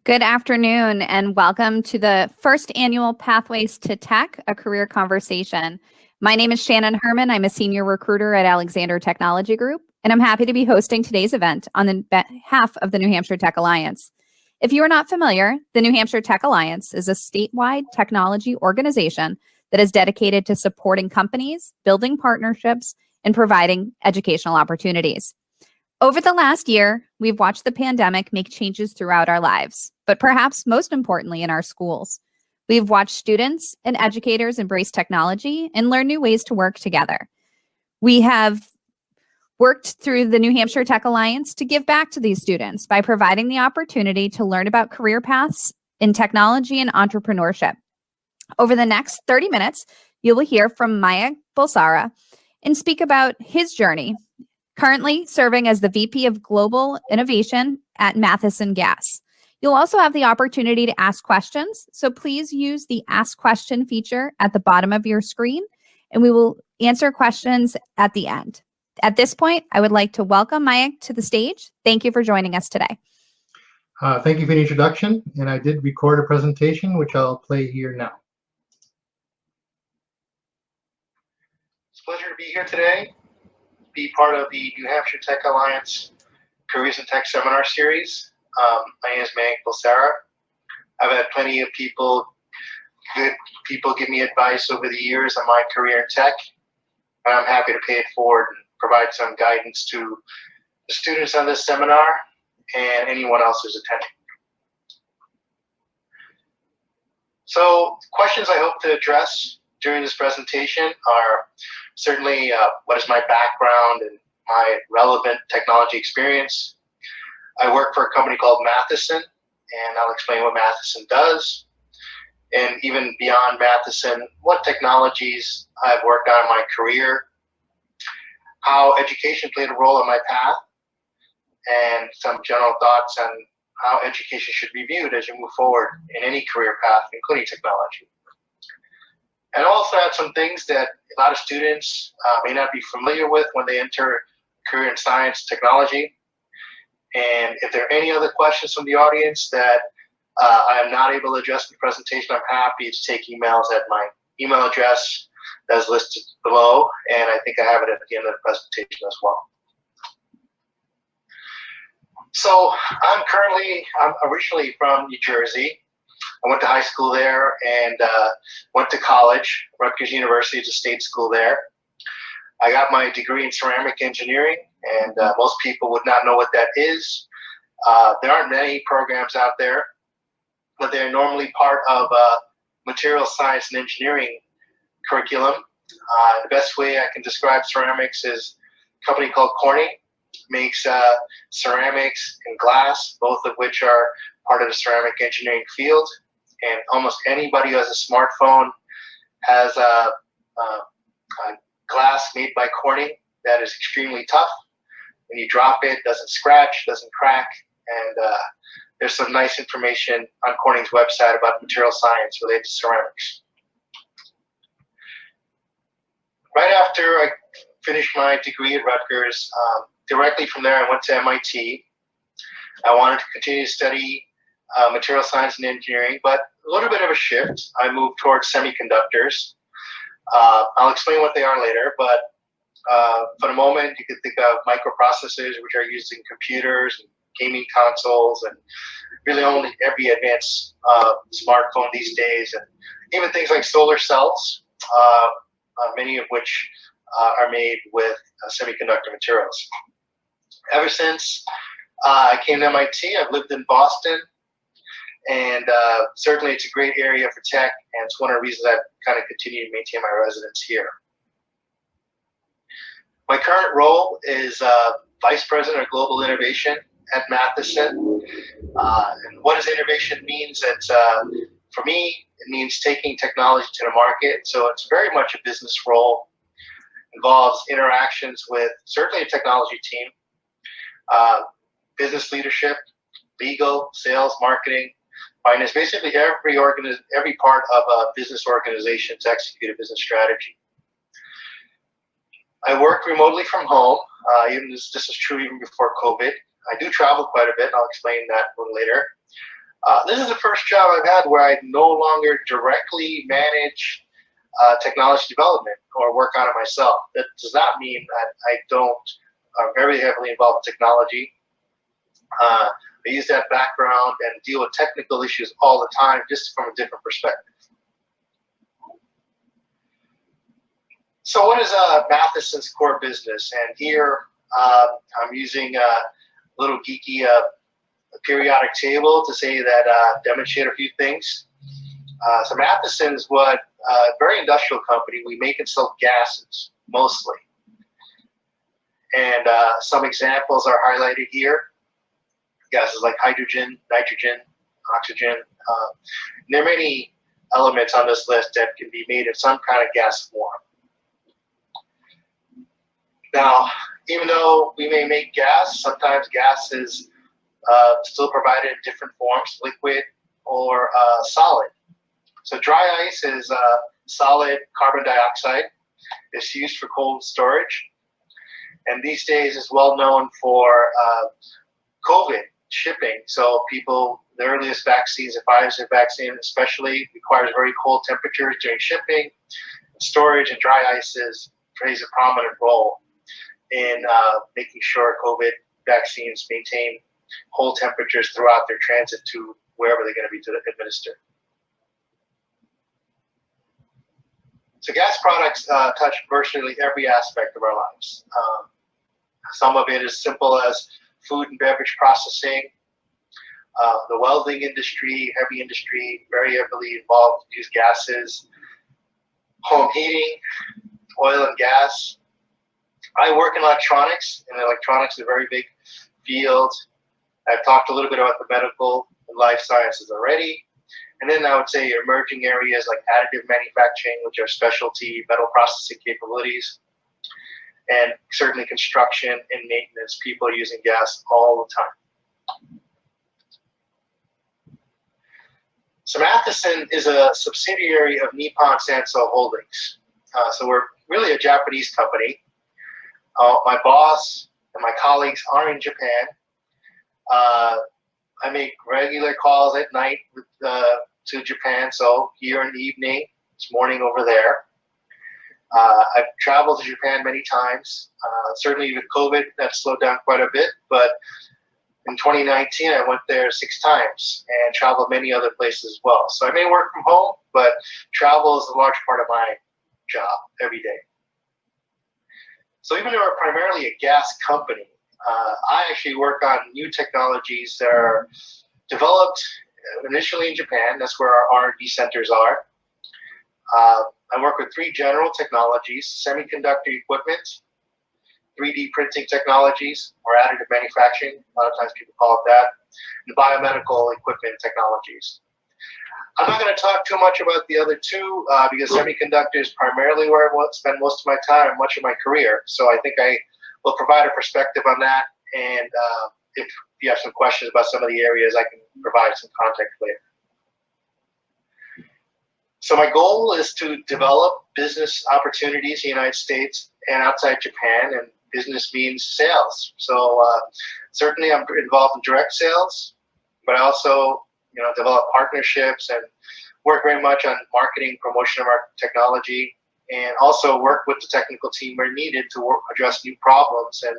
Good afternoon and welcome to the first annual Pathways to Tech, a career conversation. My name is Shannon Herman. I'm a senior recruiter at Alexander Technology Group, and I'm happy to be hosting today's event on the behalf of the New Hampshire Tech Alliance. If you are not familiar, the New Hampshire Tech Alliance is a statewide technology organization that is dedicated to supporting companies, building partnerships, and providing educational opportunities. Over the last year, we've watched the pandemic make changes throughout our lives, but perhaps most importantly in our schools. We've watched students and educators embrace technology and learn new ways to work together. We have worked through the New Hampshire Tech Alliance to give back to these students by providing the opportunity to learn about career paths in technology and entrepreneurship. Over the next 30 minutes, you will hear from Mayank Bulsara and speak about his journey, currently serving as the VP of Global Innovation at Matheson Gas. You'll also have the opportunity to ask questions, so please use the Ask Question feature at the bottom of your screen, and we will answer questions at the end. At this point, I would like to welcome Mayank to the stage. Thank you for joining us today. Thank you for the introduction, and I did record a presentation, which I'll play here now. It's a pleasure to be here today, be part of the New Hampshire Tech Alliance Careers in Tech Seminar Series. My name is Mayank Bulsara. I've had plenty of good people give me advice over the years on my career in tech, and I'm happy to pay it forward and provide some guidance to the students on this seminar and anyone else who's attending. So questions I hope to address during this presentation are certainly what is my background and my relevant technology experience. I work for a company called Matheson, and I'll explain what Matheson does. And even beyond Matheson, what technologies I've worked on in my career, how education played a role in my path, and some general thoughts on how education should be viewed as you move forward in any career path, including technology. And also add some things that a lot of students may not be familiar with when they enter career in science technology. And if there are any other questions from the audience that I am not able to address in the presentation, I'm happy to take emails at my email address that is listed below, and I think I have it at the end of the presentation as well. So I'm originally from New Jersey. I went to high school there and went to college. Rutgers University is a state school there. I got my degree in ceramic engineering, and most people would not know what that is. There aren't many programs out there, but they're normally part of material science and engineering curriculum. The best way I can describe ceramics is a company called Corning. Makes ceramics and glass, both of which are part of the ceramic engineering field. And almost anybody who has a smartphone has a glass made by Corning that is extremely tough. When you drop it, it doesn't scratch, doesn't crack. And there's some nice information on Corning's website about material science related to ceramics. Right after I finished my degree at Rutgers, directly from there I went to MIT. I wanted to continue to study material science and engineering, but a little bit of a shift. I moved towards semiconductors. I'll explain what they are later, but for the moment you can think of microprocessors, which are used in computers and gaming consoles and really only every advanced smartphone these days, and even things like solar cells, many of which are made with semiconductor materials. Ever since I came to MIT, I've lived in Boston, and certainly it's a great area for tech, and it's one of the reasons I've kind of continued to maintain my residence here. My current role is Vice President of Global Innovation at Matheson. And what does innovation means? It's, for me, it means taking technology to the market, so it's very much a business role. Involves interactions with certainly a technology team, business leadership, legal, sales, marketing, finance, basically every part of a business organization to execute a business strategy. I work remotely from home. This is true even before COVID. I do travel quite a bit, and I'll explain that a little later. This is the first job I've had where I no longer directly manage technology development or work on it myself. That does not mean that I don't very heavily involved in technology. I use that background and deal with technical issues all the time, just from a different perspective. So what is Matheson's core business? And here I'm using a little geeky periodic table to say that demonstrate a few things. So Matheson is a very industrial company. We make and sell gases mostly, and some examples are highlighted here. Gases like hydrogen, nitrogen, oxygen. There are many elements on this list that can be made in some kind of gas form. Now, even though we may make gas, sometimes gas is still provided in different forms, liquid or solid. So dry ice is solid carbon dioxide. It's used for cold storage. And these days is well known for COVID shipping. So the earliest vaccines, the Pfizer vaccine especially, requires very cold temperatures during shipping. Storage and dry ice plays a prominent role in making sure COVID vaccines maintain cold temperatures throughout their transit to wherever they're going to be administered. So gas products touch virtually every aspect of our lives. Some of it is simple as food and beverage processing, the welding industry, heavy industry, very heavily involved, use gases, home heating, oil and gas. I work in electronics, and electronics is a very big field. I've talked a little bit about the medical and life sciences already. And then I would say emerging areas like additive manufacturing, which are specialty metal processing capabilities, and certainly construction and maintenance, people are using gas all the time. So Matheson is a subsidiary of Nippon Sanso Holdings. So we're really a Japanese company. My boss and my colleagues are in Japan. I make regular calls at night to Japan, so here in the evening, it's morning over there. I've traveled to Japan many times. Certainly with COVID, that slowed down quite a bit, but in 2019, I went there 6 times and traveled many other places as well. So I may work from home, but travel is a large part of my job every day. So even though we're primarily a gas company, I actually work on new technologies that are developed initially in Japan. That's where our R&D centers are. I work with 3 general technologies: semiconductor equipment, 3D printing technologies, or additive manufacturing, a lot of times people call it that, and biomedical equipment technologies. I'm not going to talk too much about the other 2 because semiconductor is primarily where I spend most of my time and much of my career. So I think I will provide a perspective on that, and if you have some questions about some of the areas, I can provide some context later. So my goal is to develop business opportunities in the United States and outside Japan, and business means sales. So certainly I'm involved in direct sales, but I also develop partnerships and work very much on marketing, promotion of our technology, and also work with the technical team where needed to address new problems and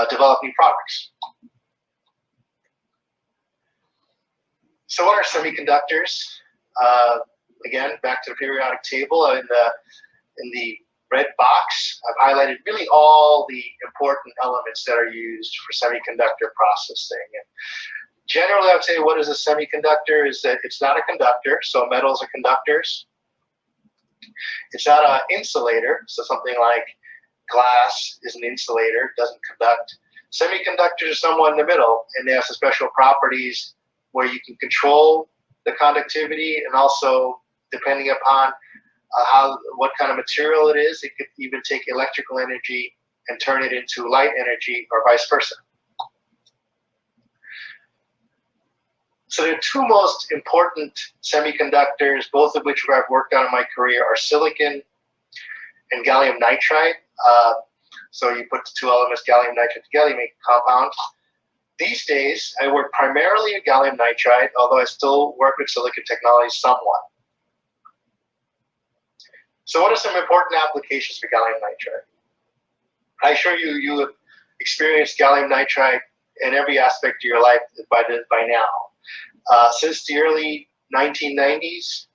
develop new products. So what are semiconductors? Again, back to the periodic table. In the red box, I've highlighted really all the important elements that are used for semiconductor processing. And generally, I would say what is a semiconductor is that it's not a conductor, so metals are conductors. It's not an insulator, so something like glass is an insulator, doesn't conduct. Semiconductors are somewhere in the middle, and they have some special properties where you can control the conductivity, and also depending upon what kind of material it is, it could even take electrical energy and turn it into light energy, or vice versa. So the 2 most important semiconductors, both of which I've worked on in my career, are silicon and gallium nitride. So you put the 2 elements, gallium nitride together, you make a compound. These days, I work primarily in gallium nitride, although I still work with silicon technology somewhat. So what are some important applications for gallium nitride? I'm sure you have experienced gallium nitride in every aspect of your life by now. Since the early 1990s,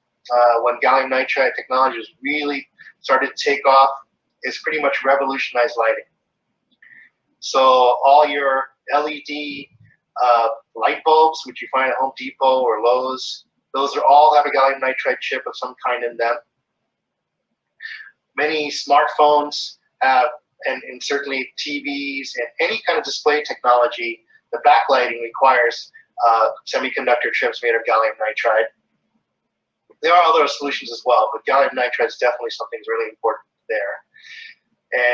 when gallium nitride technology was really started to take off, it's pretty much revolutionized lighting. So all your LED light bulbs, which you find at Home Depot or Lowe's, those are all have a gallium nitride chip of some kind in them. Many smartphones have, and certainly TVs and any kind of display technology, the backlighting requires semiconductor chips made of gallium nitride. There are other solutions as well, but gallium nitride is definitely something that's really important there.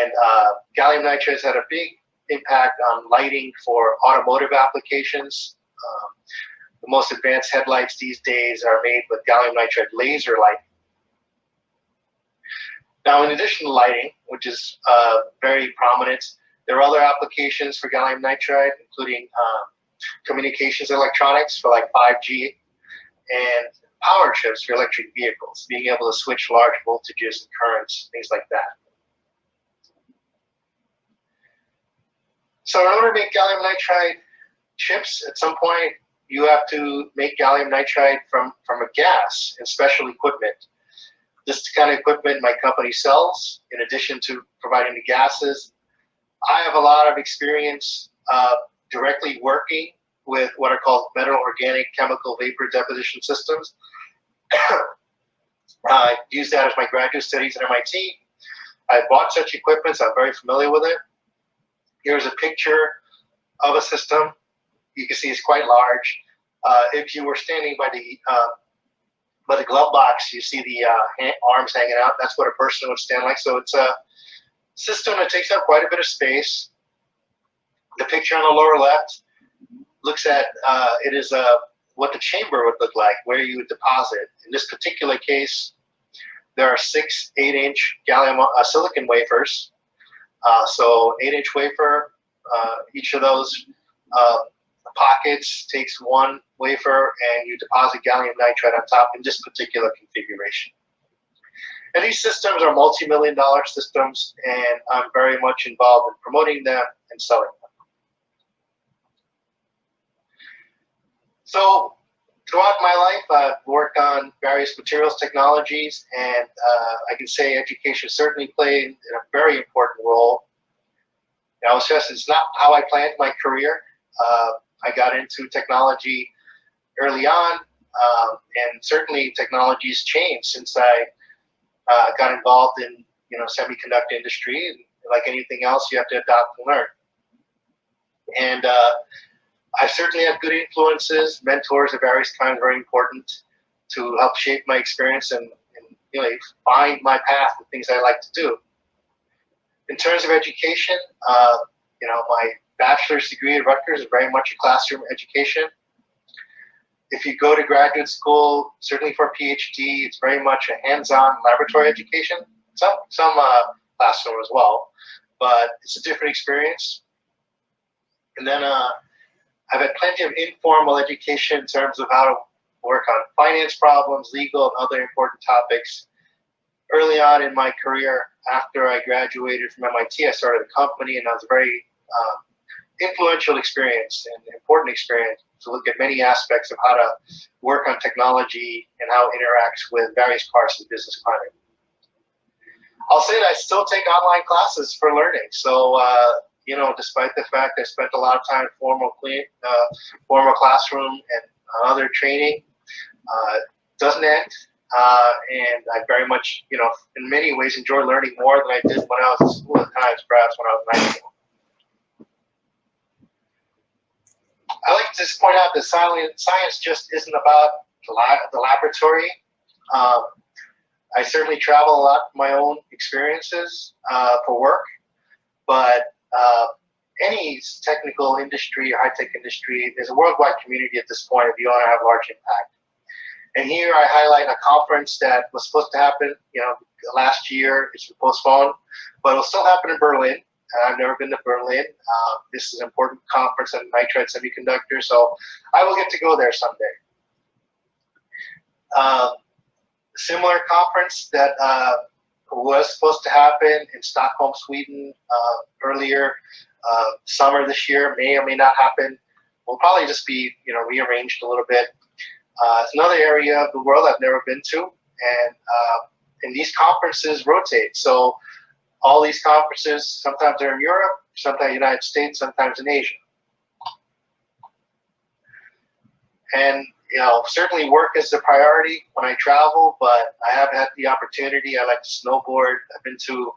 And gallium nitride has had a big impact on lighting for automotive applications. The most advanced headlights these days are made with gallium nitride laser light. Now, in addition to lighting, which is very prominent, there are other applications for gallium nitride, including communications electronics for like 5G and power chips for electric vehicles, being able to switch large voltages and currents, things like that. So in order to make gallium nitride chips, at some point, you have to make gallium nitride from a gas and special equipment. This kind of equipment my company sells, in addition to providing the gases. I have a lot of experience directly working with what are called metal organic chemical vapor deposition systems. I used that as my graduate studies at MIT. I bought such equipment, so I'm very familiar with it. Here's a picture of a system. You can see it's quite large. If you were standing by the glove box, you see the arms hanging out. That's what a person would stand like. So it's a system that takes up quite a bit of space. The picture on the lower left looks at what the chamber would look like, where you would deposit. In this particular case, there are 6 8-inch gallium silicon wafers. So 8-inch wafer, each of those pockets takes 1 wafer, and you deposit gallium nitride on top in this particular configuration. And these systems are multi-million-dollar systems, and I'm very much involved in promoting them and selling them. So throughout my life, I've worked on various materials technologies, and I can say education certainly played a very important role. Now, it's not how I planned my career. I got into technology early on, and certainly technology's changed since I got involved in semiconductor industry. And like anything else, you have to adapt and learn. And I certainly had good influences, mentors of various kinds, very important to help shape my experience and find my path, the things I like to do. In terms of education, my bachelor's degree at Rutgers is very much a classroom education. If you go to graduate school, certainly for a PhD, it's very much a hands-on laboratory education. Some classroom as well, but it's a different experience. And then I've had plenty of informal education in terms of how to work on finance problems, legal, and other important topics. Early on in my career, after I graduated from MIT, I started a company, and that was a very influential experience and important experience to look at many aspects of how to work on technology and how it interacts with various parts of the business climate. I'll say that I still take online classes for learning. So, despite the fact I spent a lot of time in formal classroom and other training, doesn't end. And I very much, in many ways enjoy learning more than I did when I was in school at times, perhaps when I was 19. I like to just point out that science just isn't about the laboratory. I certainly travel a lot for my own experiences for work, but any technical industry or high-tech industry, there's a worldwide community at this point if you want to have large impact. And here I highlight a conference that was supposed to happen, last year. It's postponed, but it'll still happen in Berlin I've never been to Berlin. This is an important conference on nitride semiconductor, so I will get to go there someday. Similar conference that was supposed to happen in Stockholm, Sweden, earlier summer this year, may or may not happen. Will probably just be rearranged a little bit. It's another area of the world I've never been to, and these conferences rotate. So all these conferences, sometimes they're in Europe, sometimes in the United States, sometimes in Asia. And certainly work is a priority when I travel, but I have had the opportunity. I like to snowboard. I've been to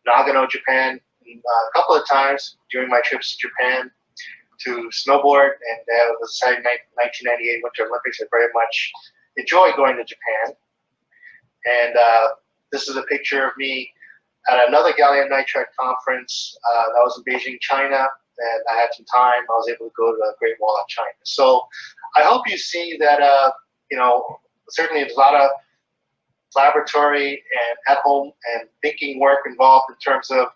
Nagano, Japan, a couple of times during my trips to Japan to snowboard, and it was the 1998 Winter Olympics. I very much enjoyed going to Japan. And this is a picture of me at another gallium nitride conference that was in Beijing, China, and I had some time. I was able to go to the Great Wall of China. So I hope you see that, certainly there's a lot of laboratory and at-home and thinking work involved in terms of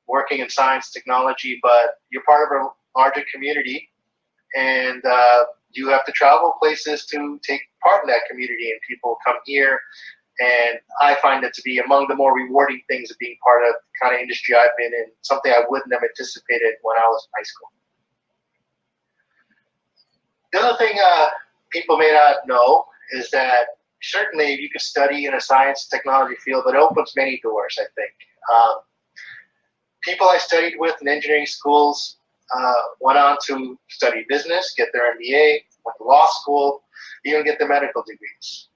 working in science, technology, but you're part of a larger community, and you have to travel places to take part in that community, and people come here. And I find it to be among the more rewarding things of being part of the kind of industry I've been in, something I wouldn't have anticipated when I was in high school. The other thing people may not know is that certainly you could study in a science technology field, but it opens many doors, I think. People I studied with in engineering schools went on to study business, get their MBA, went to law school, even get their medical degrees.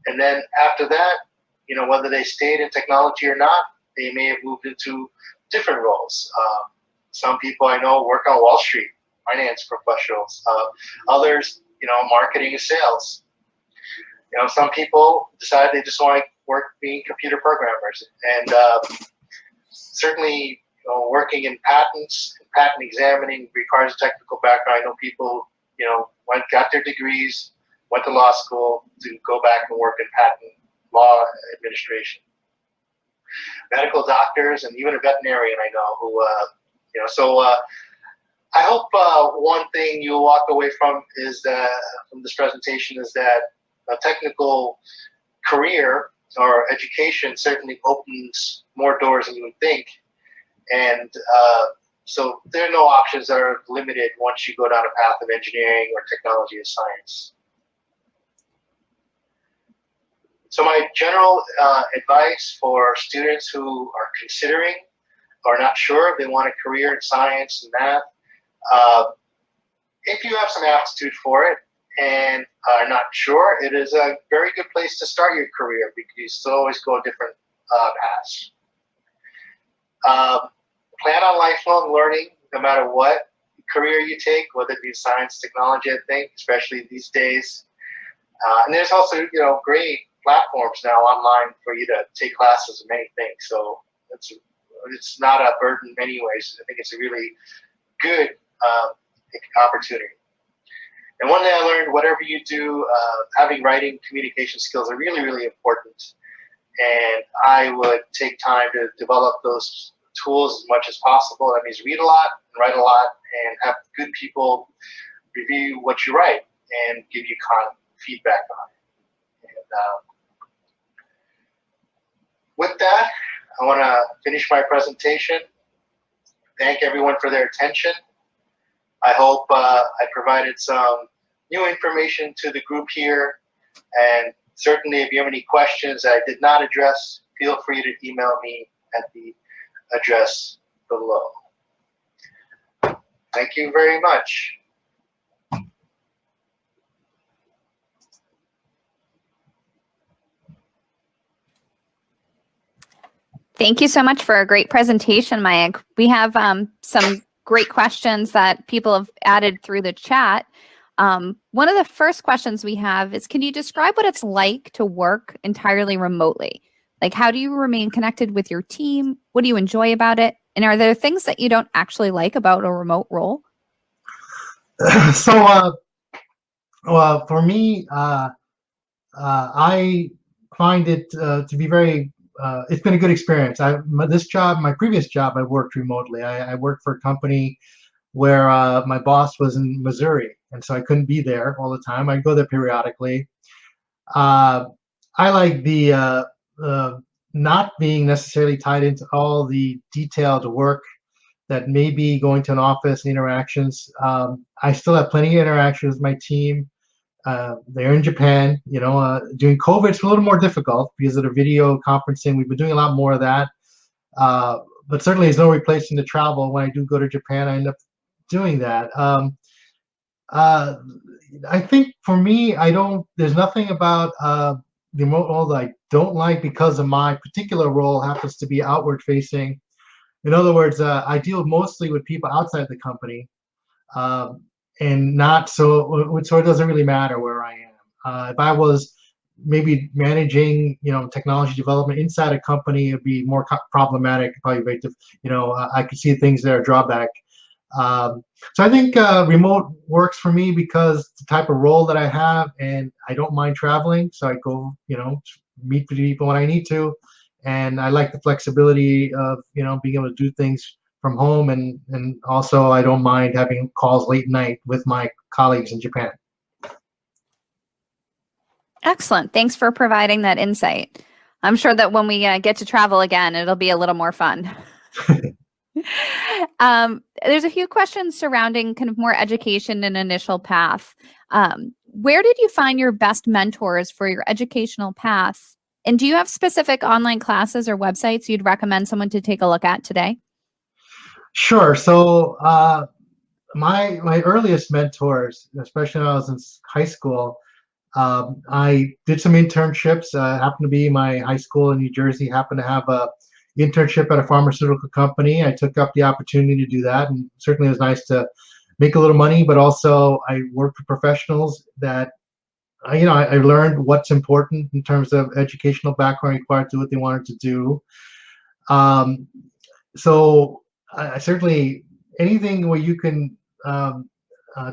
And then after that, whether they stayed in technology or not, they may have moved into different roles. Some people I know work on Wall Street, finance professionals. Others, marketing and sales. Some people decide they just want to work being computer programmers. And certainly, working in patents and patent examining requires a technical background. I know people, got their degrees, went to law school to go back and work in patent law administration. Medical doctors and even a veterinarian I know who, so I hope one thing you'll walk away from is that, from this presentation, is that a technical career or education certainly opens more doors than you would think. And so there are no options that are limited once you go down a path of engineering or technology or science. So my general advice for students who are considering or not sure if they want a career in science and math, if you have some aptitude for it and are not sure, it is a very good place to start your career because you still always go different paths. Plan on lifelong learning no matter what career you take, whether it be science, technology, I think, especially these days. And there's also, great platforms now online for you to take classes in many things. So it's not a burden in many ways. I think it's a really good opportunity. And one thing I learned, whatever you do, having writing communication skills are really, really important. And I would take time to develop those tools as much as possible. That means read a lot, and write a lot, and have good people review what you write and give you feedback on it. And with that, I want to finish my presentation. Thank everyone for their attention. I hope I provided some new information to the group here. And certainly, if you have any questions I did not address, feel free to email me at the address below. Thank you very much. Thank you so much for a great presentation, Mayank. We have some great questions that people have added through the chat. One of the first questions we have is, can you describe what it's like to work entirely remotely? Like, how do you remain connected with your team? What do you enjoy about it? And are there things that you don't actually like about a remote role? So, well, for me, I find it to be very it's been a good experience. My previous job, I worked remotely. I worked for a company where my boss was in Missouri, and so I couldn't be there all the time. I go there periodically. Uh, I like the not being necessarily tied into all the detailed work that may be going to an office interactions. I still have plenty of interactions with my team. They're in Japan. During COVID, it's a little more difficult because of the video conferencing. We've been doing a lot more of that. But certainly, there's no replacing the travel. When I do go to Japan, I end up doing that. I think for me, there's nothing about the remote role that I don't like because of my particular role happens to be outward facing. In other words, I deal mostly with people outside the company, and not so it doesn't really matter where I am. If I was maybe managing, technology development inside a company, it'd be more problematic. Probably, I could see things that are drawback. So I think remote works for me because the type of role that I have, and I don't mind traveling. So I go, meet with people when I need to, and I like the flexibility of being able to do things from home, and also I don't mind having calls late night with my colleagues in Japan. Excellent. Thanks for providing that insight. I'm sure that when we get to travel again, it'll be a little more fun. There's a few questions surrounding kind of more education and initial path. Where did you find your best mentors for your educational path? And do you have specific online classes or websites you'd recommend someone to take a look at today? Sure. So my earliest mentors, especially when I was in high school, I did some internships. Happened to be my high school in New Jersey happened to have a internship at a pharmaceutical company. I took up the opportunity to do that, and certainly it was nice to make a little money. But also, I worked with professionals that I learned what's important in terms of educational background required to do what they wanted to do. So I certainly anything where you can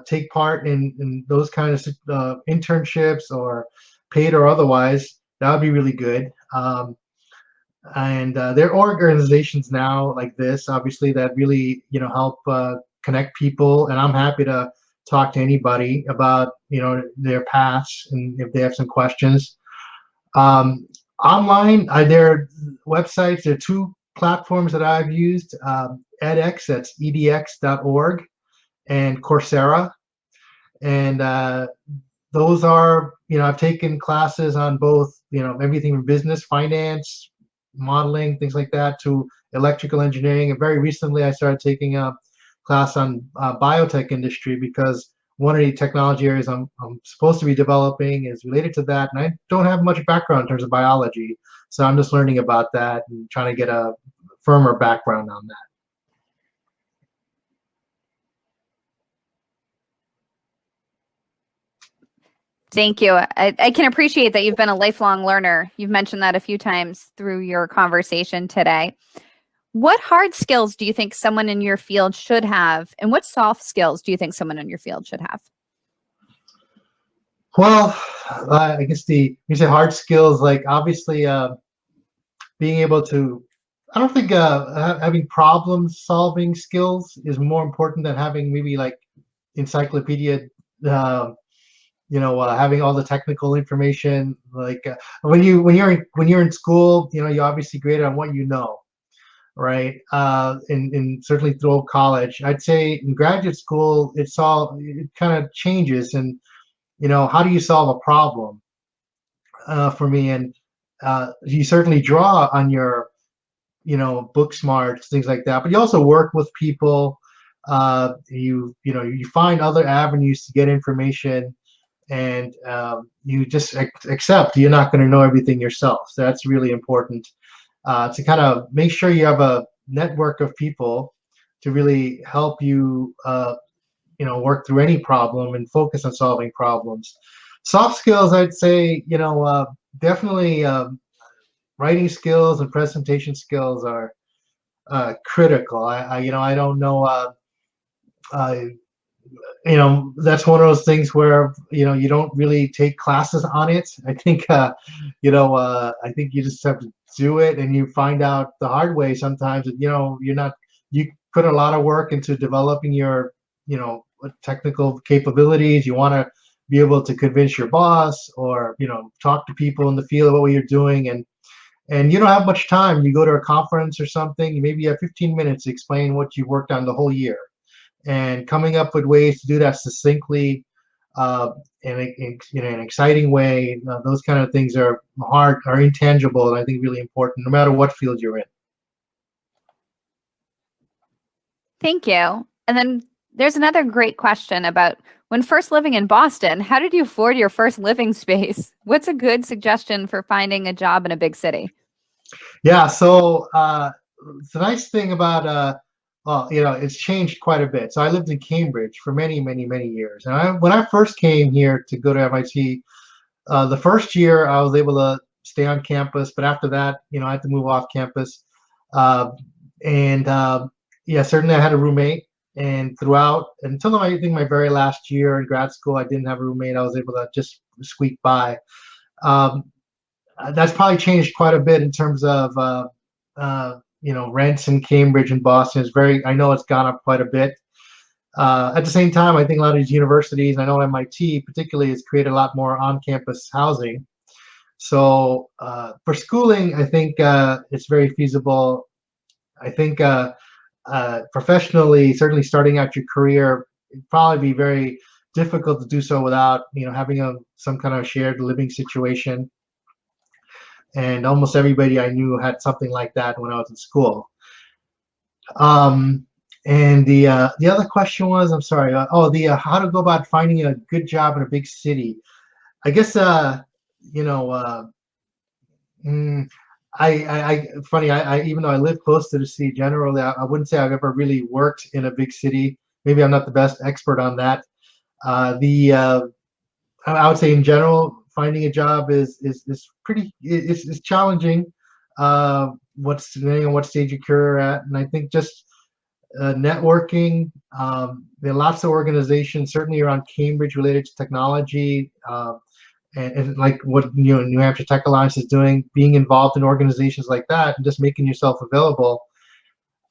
take part in those kinds of internships, or paid or otherwise, that would be really good. And there are organizations now like this, obviously, that really help connect people. And I'm happy to talk to anybody about their paths and if they have some questions. Online, there are websites. There are two platforms that I've used: edX, that's edx.org, and Coursera. And those are, I've taken classes on both, everything from business, finance, modeling, things like that, to electrical engineering. And very recently, I started taking a class on biotech industry because one of the technology areas I'm supposed to be developing is related to that. And I don't have much background in terms of biology. So I'm just learning about that and trying to get a firmer background on that. Thank you. I can appreciate that you've been a lifelong learner. You've mentioned that a few times through your conversation today. What hard skills do you think someone in your field should have? And what soft skills do you think someone in your field should have? Well, I guess you say hard skills, like obviously being able to, I don't think having problem solving skills is more important than having maybe like encyclopedia, having all the technical information. Like when you're in school, you obviously grade on what you know, right? And certainly through college, I'd say in graduate school, it kind of changes. And how do you solve a problem? For me, and you certainly draw on your book smarts, things like that. But you also work with people. You find other avenues to get information. And you just accept you're not going to know everything yourself. So that's really important to kind of make sure you have a network of people to really help you, work through any problem and focus on solving problems. Soft skills, I'd say, definitely writing skills and presentation skills are critical. I don't know. that's one of those things where, you don't really take classes on it. I think, I think you just have to do it, and you find out the hard way sometimes that, you put a lot of work into developing your, technical capabilities. You want to be able to convince your boss, or, talk to people in the field about what you're doing. And you don't have much time. You go to a conference or something, maybe you have 15 minutes to explain what you worked on the whole year. And coming up with ways to do that succinctly, in an exciting way, those kind of things are intangible, and I think really important, no matter what field you're in. Thank you. And then there's another great question about when first living in Boston, how did you afford your first living space? What's a good suggestion for finding a job in a big city? Yeah, so the nice thing about it's changed quite a bit. So I lived in Cambridge for many, many, many years. And when I first came here to go to MIT, the first year I was able to stay on campus, but after that, I had to move off campus. Yeah, certainly I had a roommate. And throughout, until I think my very last year in grad school, I didn't have a roommate. I was able to just squeak by. That's probably changed quite a bit in terms of rents in Cambridge and Boston I know it's gone up quite a bit. At the same time, I think a lot of these universities, I know MIT particularly, has created a lot more on-campus housing. So for schooling, I think it's very feasible. I think professionally, certainly starting out your career, it'd probably be very difficult to do so without, having some kind of shared living situation. And almost everybody I knew had something like that when I was in school. And the other question was, I'm sorry, how to go about finding a good job in a big city. I guess, funny, even though I live close to the city, generally, I wouldn't say I've ever really worked in a big city. Maybe I'm not the best expert on that. I would say in general, finding a job is challenging. Depending on what stage your career at, and I think just networking. There are lots of organizations, certainly around Cambridge, related to technology, and like what New Hampshire Tech Alliance is doing, being involved in organizations like that, and just making yourself available.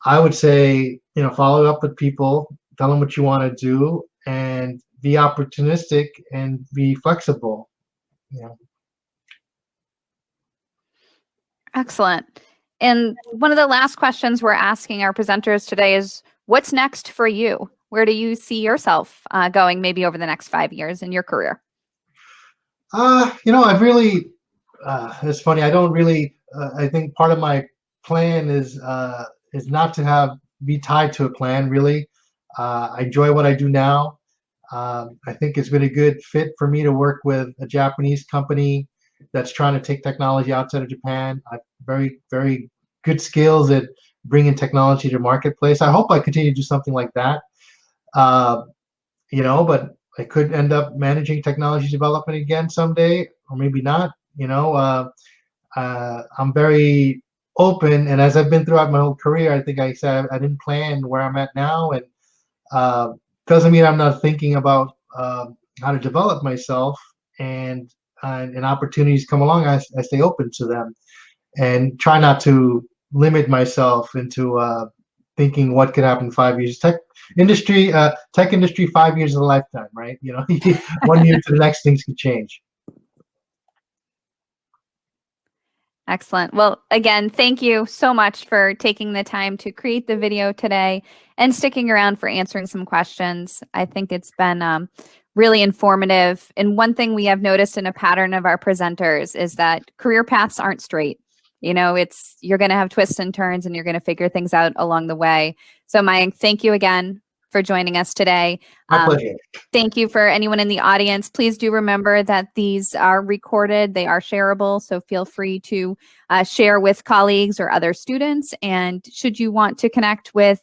I would say, follow up with people, tell them what you want to do, and be opportunistic and be flexible. Yeah. Excellent. And one of the last questions we're asking our presenters today is, what's next for you? Where do you see yourself going maybe over the next 5 years in your career? I've really, it's funny, I don't really, I think part of my plan is not to be tied to a plan, really. I enjoy what I do now. I think it's been a good fit for me to work with a Japanese company that's trying to take technology outside of Japan. I have very, very good skills at bringing technology to the marketplace. I hope I continue to do something like that. But I could end up managing technology development again someday, or maybe not. I'm very open, and as I've been throughout my whole career, I think I said I didn't plan where I'm at now, and doesn't mean I'm not thinking about how to develop myself, and opportunities come along, I stay open to them, and try not to limit myself into thinking what could happen in 5 years. Tech industry, 5 years is a lifetime, right? 1 year to the next, things could change. Excellent. Well, again, thank you so much for taking the time to create the video today and sticking around for answering some questions. I think it's been really informative. And one thing we have noticed in a pattern of our presenters is that career paths aren't straight. You're going to have twists and turns, and you're going to figure things out along the way. So Mayank, thank you again for joining us today. My pleasure. Thank you for anyone in the audience. Please do remember that these are recorded. They are shareable, so feel free to share with colleagues or other students. And should you want to connect with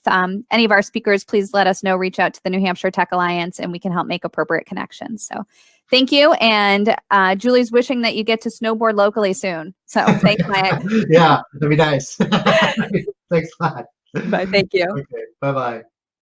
any of our speakers, please let us know. Reach out to the New Hampshire Tech Alliance, and we can help make appropriate connections. So thank you. And Julie's wishing that you get to snowboard locally soon. So thanks, Mike. Yeah, that'd be nice. Thanks a lot. Bye. Thank you. Okay, bye-bye.